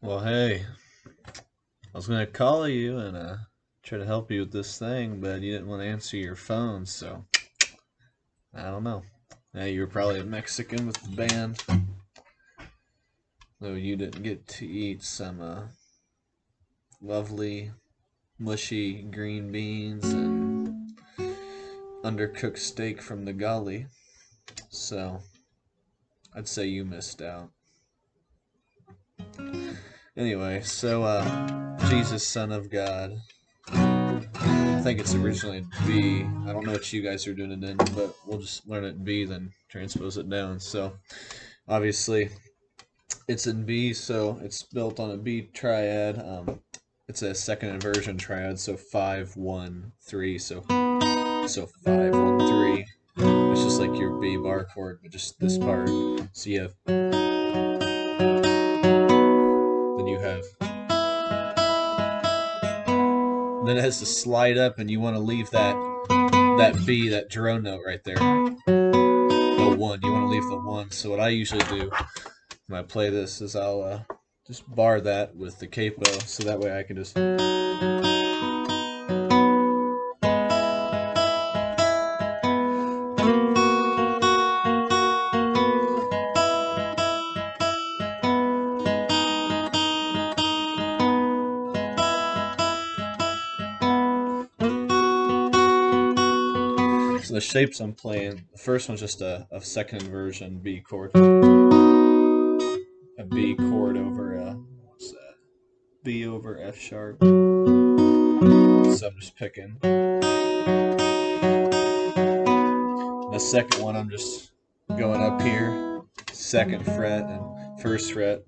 Well, hey, I was gonna call you and try to help you with this thing, but you didn't want to answer your phone, so I don't know. You were probably a Mexican with the band, though you didn't get to eat some lovely, mushy green beans and undercooked steak from the gully. So I'd say you missed out. Anyway, Jesus, Son of God. I think it's originally B. I don't know what you guys are doing it in, but we'll just learn it in B, then transpose it down. So obviously it's in B, so it's built on a B triad. It's a second inversion triad, so 5 1 3. So 5 1 3. It's just like your B bar chord, but just this part. So you have then you have then it has to slide up, and you want to leave that B, that drone note right there. The one. You want to leave the one. So what I usually do when I play this is I'll just bar that with the capo, so that way I can just. So the shapes I'm playing, the first one's just a second inversion B chord, a B chord over what's that? B over F sharp. So I'm just picking. The second one I'm just going up here, second fret and first fret.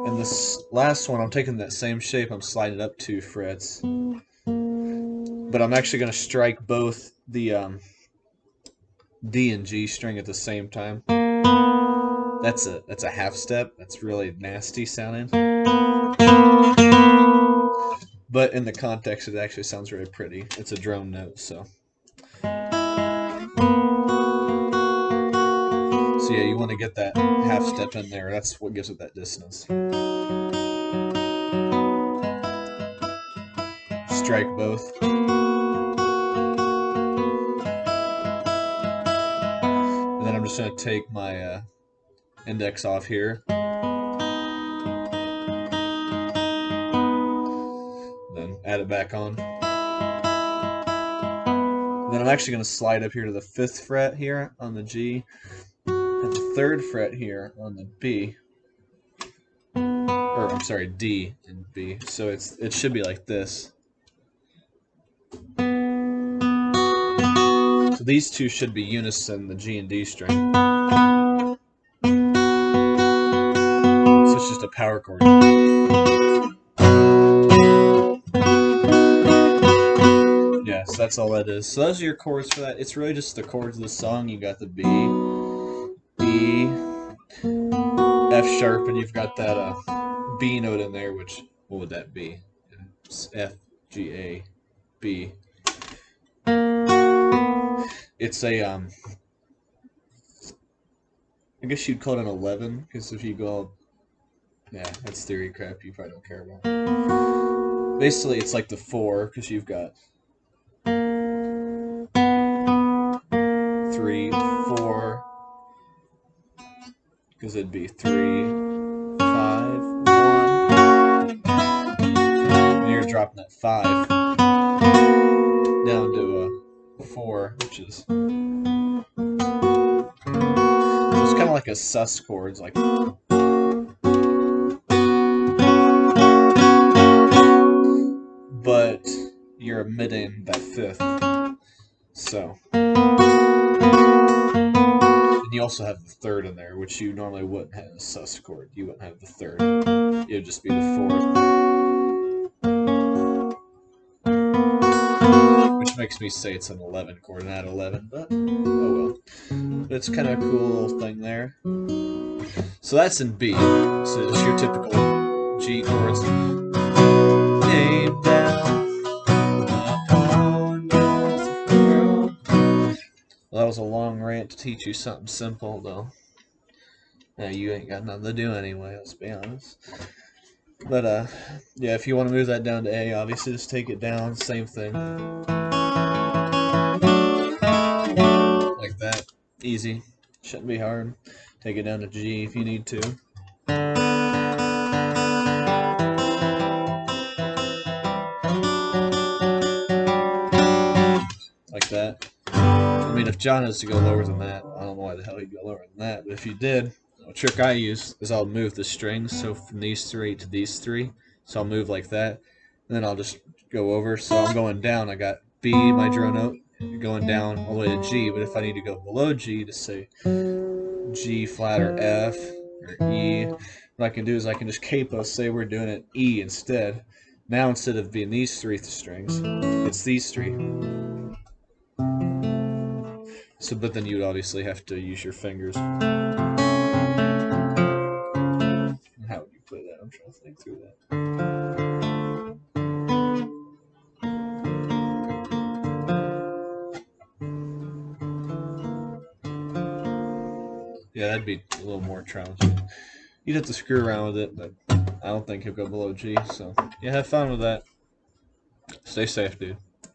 And this last one, I'm taking that same shape, I'm sliding it up 2 frets. But I'm actually going to strike both the D and G string at the same time. That's a half step. That's really nasty sounding. But in the context, it actually sounds very pretty. It's a drone note, so. So yeah, you want to get that half step in there. That's what gives it that dissonance. Strike both. And then I'm just going to take my index off here. Then add it back on. And then I'm actually going to slide up here to the 5th fret here on the G, and the 3rd fret here on the B, or I'm sorry, D and B. So it should be like this. So these two should be unison, the G and D string. So it's just a power chord. Yeah, so that's all that is. So those are your chords for that. It's really just the chords of the song. You got the B, E, F sharp, and you've got that B note in there, which, what would that be? It's F, G, A, B. It's a, I guess you'd call it an 11, because if you go, yeah, that's theory crap you probably don't care about. Basically, it's like the 4, because you've got 3, 4, because it'd be 3, 5, 1. And you're dropping that 5 down to a 4, which is, so it's kind of like a sus chords, like. But you're omitting that 5th. So. And you also have the 3rd in there, which you normally wouldn't have a sus chord. You wouldn't have the 3rd. It would just be the 4th. Which makes me say it's an 11 chord, not 11, but oh well. But it's kind of a cool little thing there. So that's in B. So just your typical G chords. Aim down upon your throne. Well, that was a long rant to teach you something simple, though. You ain't got nothing to do anyway, let's be honest. But yeah, if you want to move that down to A, obviously just take it down, same thing. Like that. Easy. Shouldn't be hard. Take it down to G if you need to. Like that. I mean, if John has to go lower than that, I don't know why the hell he'd go lower than that, but if you did, a trick I use is I'll move the strings, so from these three to these three, so I'll move like that, and then I'll just go over, so I'm going down, I got B, my drone note, going down all the way to G, but if I need to go below G to say G flat or F or E, what I can do is I can just capo, say we're doing it E instead. Now instead of being these three strings, it's these three. So, but then you would obviously have to use your fingers. How would you play that? I'm trying to think through that. Yeah, that'd be a little more challenging. You'd have to screw around with it, but I don't think he'll go below G. So, yeah, have fun with that. Stay safe, dude.